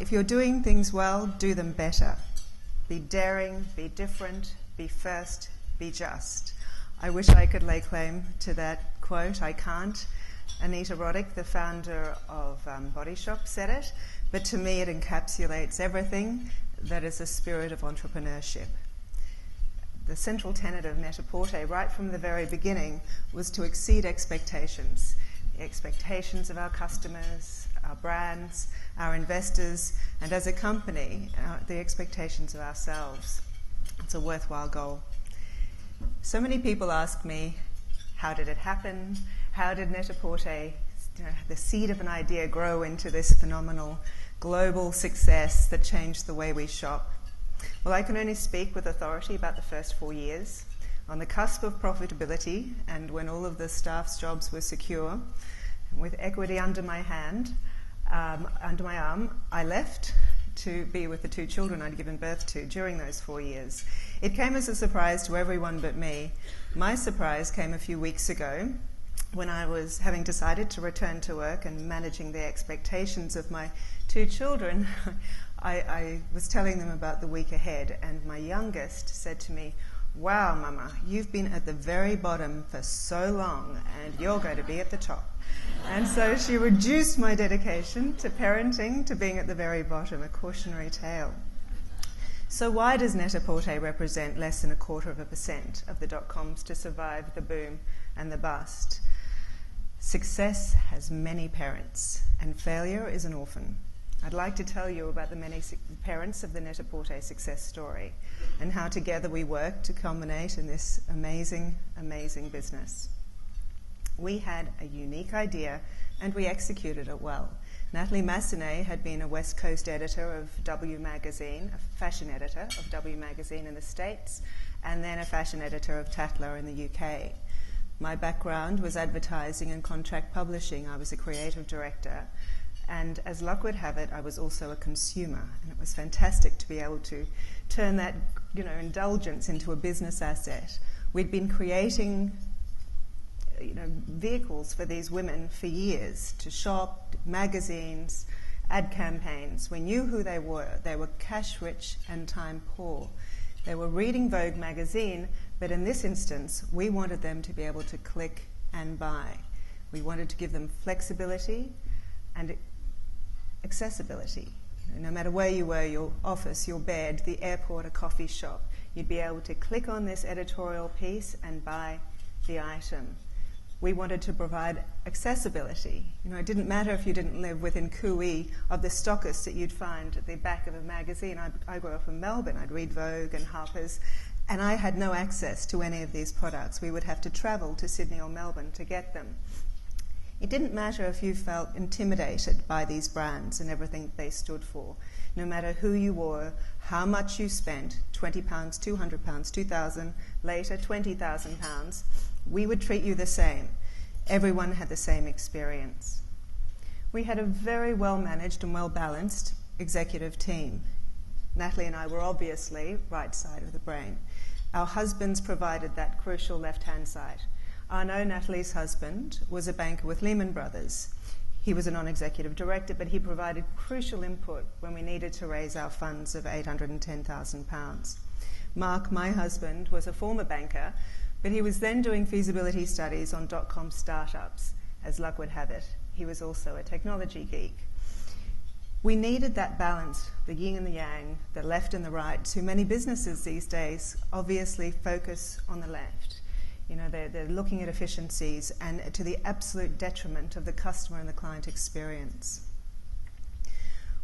if you're doing things well, do them better. Be daring, be different, be first, be just. I wish I could lay claim to that quote. I can't. Netapote, the founder of Body Shop, said it, but to me it encapsulates everything that is the spirit of entrepreneurship. The central tenet of Netapote, right from the very beginning, was to exceed expectations. The expectations of our customers, our brands, our investors, and as a company, the expectations of ourselves. It's a worthwhile goal. So many people ask me, how did it happen? How did Netapote, the seed of an idea, grow into this phenomenal global success that changed the way we shop? Well, I can only speak with authority about the first 4 years. On the cusp of profitability, and when all of the staff's jobs were secure, with equity under my arm, I left to be with the 2 children I'd given birth to during those 4 years. It came as a surprise to everyone but me. My surprise came a few weeks ago when I was having decided to return to work and managing the expectations of my 2 children. I was telling them about the week ahead, and my youngest said to me, "Wow, Mama, you've been at the very bottom for so long, and you're going to be at the top." And so she reduced my dedication to parenting to being at the very bottom, a cautionary tale. So why does Netapote represent less than 0.25% of the dot-coms to survive the boom and the bust? Success has many parents, and failure is an orphan. I'd like to tell you about the many parents of the Netapote success story and how together we work to culminate in this amazing, amazing business. We had a unique idea and we executed it well. Natalie Massenet had been a West Coast editor of W Magazine, a fashion editor of W Magazine in the States, and then a fashion editor of Tatler in the UK. My background was advertising and contract publishing. I was a creative director. And as luck would have it, I was also a consumer, and it was fantastic to be able to turn that, indulgence into a business asset. We'd been creating, vehicles for these women for years to shop, magazines, ad campaigns. We knew who they were. They were cash rich and time poor. They were reading Vogue magazine, but in this instance, we wanted them to be able to click and buy. We wanted to give them flexibility and accessibility. No matter where you were, your office, your bed, the airport, a coffee shop, you'd be able to click on this editorial piece and buy the item. We wanted to provide accessibility. It didn't matter if you didn't live within cooee of the stockists that you'd find at the back of a magazine. I grew up in Melbourne. I'd read Vogue and Harper's, and I had no access to any of these products. We would have to travel to Sydney or Melbourne to get them. It didn't matter if you felt intimidated by these brands and everything they stood for. No matter who you were, how much you spent, £20, £200, £2,000, later £20,000, we would treat you the same. Everyone had the same experience. We had a very well-managed and well-balanced executive team. Natalie and I were obviously right side of the brain. Our husbands provided that crucial left-hand side. Arno, Natalie's husband, was a banker with Lehman Brothers. He was a non-executive director, but he provided crucial input when we needed to raise our funds of £810,000. Mark, my husband, was a former banker, but he was then doing feasibility studies on dot-com startups. As luck would have it, he was also a technology geek. We needed that balance, the yin and the yang, the left and the right. Too many businesses these days obviously focus on the left. They're looking at efficiencies and to the absolute detriment of the customer and the client experience.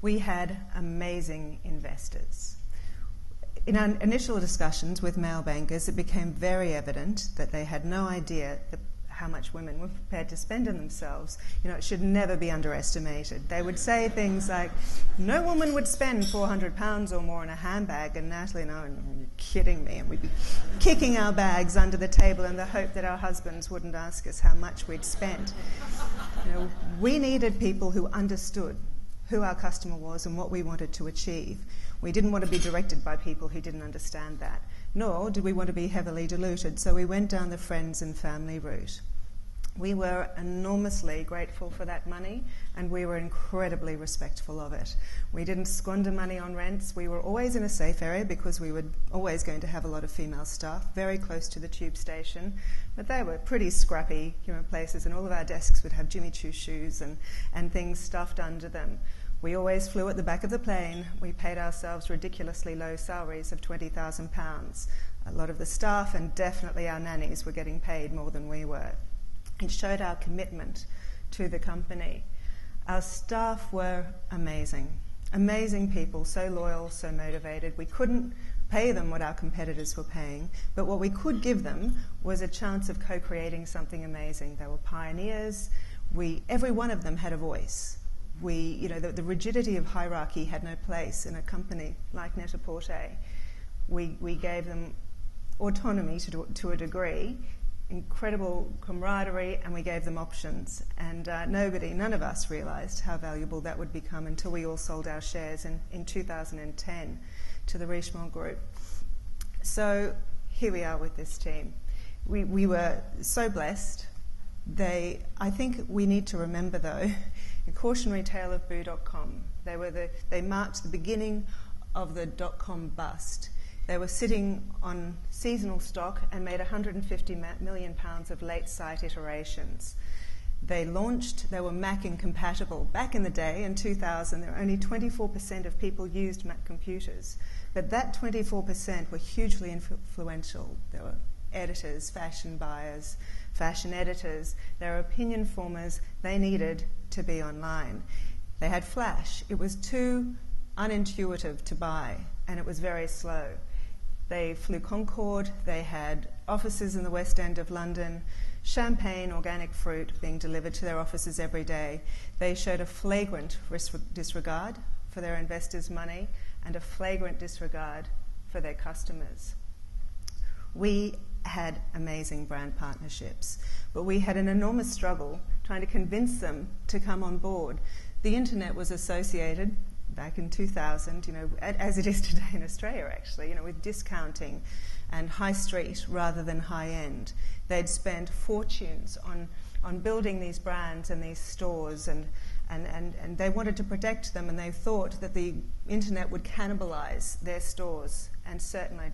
We had amazing investors. In our initial discussions with male bankers, it became very evident that they had no idea how much women were prepared to spend on themselves. It should never be underestimated. They would say things like, no woman would spend £400 or more on a handbag, and Natalie and I, you're kidding me, and we'd be kicking our bags under the table in the hope that our husbands wouldn't ask us how much we'd spent. We needed people who understood who our customer was and what we wanted to achieve. We didn't want to be directed by people who didn't understand that, nor did we want to be heavily diluted, so we went down the friends and family route. We were enormously grateful for that money, and we were incredibly respectful of it. We didn't squander money on rents. We were always in a safe area because we were always going to have a lot of female staff, very close to the tube station. But they were pretty scrappy, places, and all of our desks would have Jimmy Choo shoes and things stuffed under them. We always flew at the back of the plane. We paid ourselves ridiculously low salaries of £20,000. A lot of the staff and definitely our nannies were getting paid more than we were. It showed our commitment to the company. Our staff were amazing. Amazing people, so loyal, so motivated. We couldn't pay them what our competitors were paying, but what we could give them was a chance of co-creating something amazing. They were pioneers. Every one of them had a voice. The rigidity of hierarchy had no place in a company like Netapote. We gave them autonomy to a degree, incredible camaraderie, and we gave them options. And none of us realised how valuable that would become until we all sold our shares in 2010 to the Richemont Group. So here we are with this team. We were so blessed. I think we need to remember, though, a cautionary tale of boo.com. They marked the beginning of the .com bust. They were sitting on seasonal stock and made £150 million of late site iterations. They were Mac incompatible. Back in the day, in 2000, there were only 24% of people used Mac computers. But that 24% were hugely influential. There were editors, fashion buyers, fashion editors. There were opinion formers. They needed to be online. They had Flash. It was too unintuitive to buy, and it was very slow. They flew Concorde. They had offices in the West End of London, champagne, organic fruit being delivered to their offices every day. They showed a flagrant disregard for their investors' money and a flagrant disregard for their customers. We had amazing brand partnerships, but we had an enormous struggle trying to convince them to come on board. The internet was associated back in 2000, as it is today in Australia, actually, with discounting and high street rather than high end. They'd spend fortunes on building these brands and these stores, and they wanted to protect them, and they thought that the internet would cannibalize their stores and certainly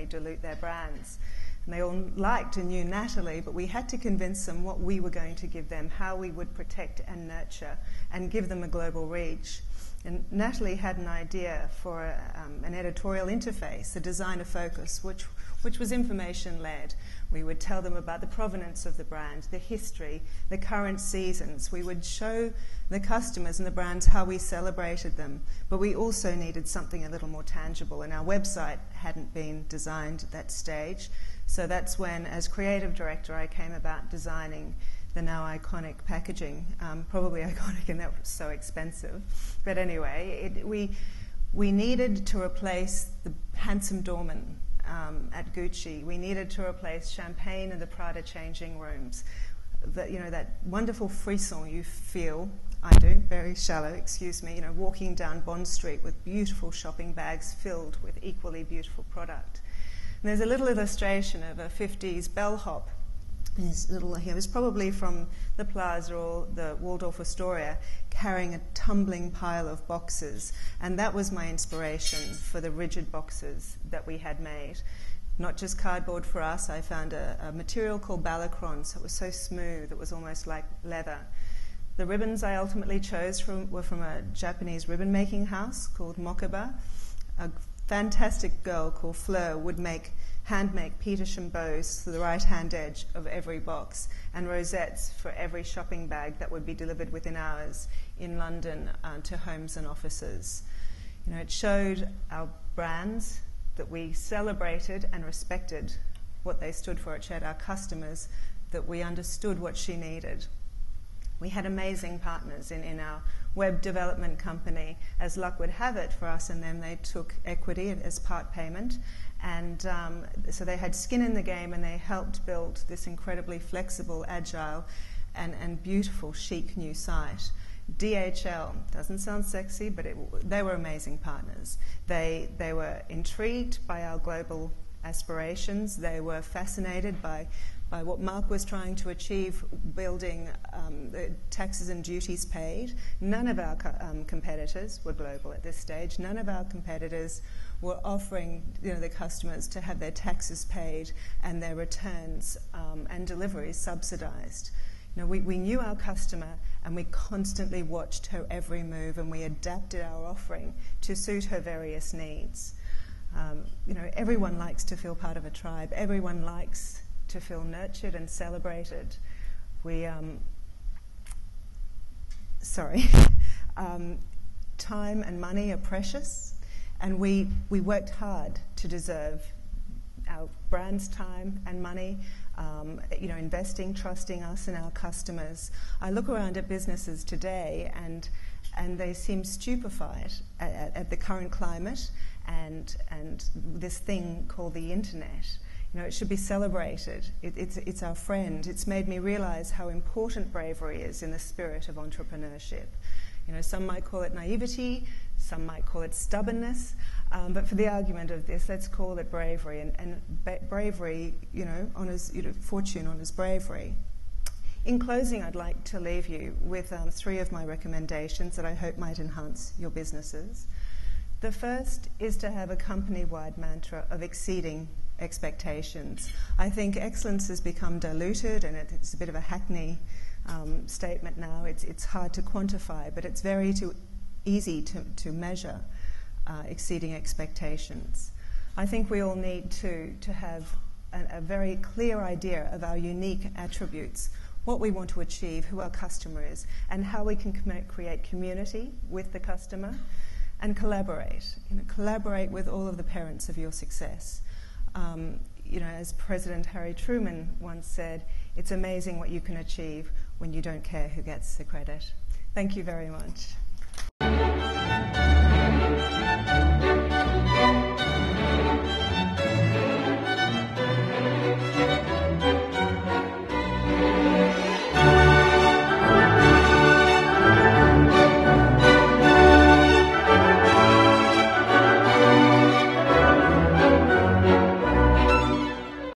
dilute their brands. And they all liked and knew Natalie, but we had to convince them what we were going to give them, how we would protect and nurture and give them a global reach. And Natalie had an idea for an editorial interface, a designer focus, which was information-led. We would tell them about the provenance of the brand, the history, the current seasons. We would show the customers and the brands how we celebrated them. But we also needed something a little more tangible, and our website hadn't been designed at that stage. So that's when, as creative director, I came about designing the now iconic packaging. Probably iconic, and that was so expensive. But anyway, we needed to replace the handsome doorman at Gucci. We needed to replace champagne in the Prada changing rooms. That wonderful frisson you feel, I do, very shallow, excuse me, walking down Bond Street with beautiful shopping bags filled with equally beautiful product. And there's a little illustration of a 50s bellhop. He was probably from the Plaza or the Waldorf Astoria, carrying a tumbling pile of boxes. And that was my inspiration for the rigid boxes that we had made. Not just cardboard for us. I found a material called balacron, so it was so smooth, it was almost like leather. The ribbons I ultimately chose were from a Japanese ribbon-making house called Mokuba. A fantastic girl called Fleur would hand-make Petersham bows to the right-hand edge of every box and rosettes for every shopping bag that would be delivered within hours in London to homes and offices. It showed our brands that we celebrated and respected what they stood for. It showed our customers that we understood what she needed. We had amazing partners in our web development company. As luck would have it for us and them, they took equity as part payment. And so they had skin in the game, and they helped build this incredibly flexible, agile, and beautiful, chic new site. DHL doesn't sound sexy, but they were amazing partners. They were intrigued by our global aspirations. They were fascinated by by what Mark was trying to achieve, building the taxes and duties paid. None of our competitors were global at this stage. None of our competitors were offering the customers to have their taxes paid and their returns and deliveries subsidised. We knew our customer, and we constantly watched her every move, and we adapted our offering to suit her various needs. Everyone likes to feel part of a tribe. Everyone likes to feel nurtured and celebrated. Time and money are precious, and we worked hard to deserve our brand's time and money, investing, trusting us and our customers. I look around at businesses today and they seem stupefied at the current climate and this thing called the internet. It should be celebrated. It's our friend. It's made me realise how important bravery is in the spirit of entrepreneurship. Some might call it naivety, some might call it stubbornness, but for the argument of this, let's call it bravery. And bravery, honours, fortune honours bravery. In closing, I'd like to leave you with 3 of my recommendations that I hope might enhance your businesses. The first is to have a company-wide mantra of exceeding expectations. I think excellence has become diluted, and it's a bit of a hackney statement now. It's hard to quantify, but it's very easy to measure exceeding expectations. I think we all need to have a very clear idea of our unique attributes, what we want to achieve, who our customer is, and how we can create community with the customer, and collaborate. Collaborate with all of the parents of your success. As President Harry Truman once said, it's amazing what you can achieve when you don't care who gets the credit. Thank you very much.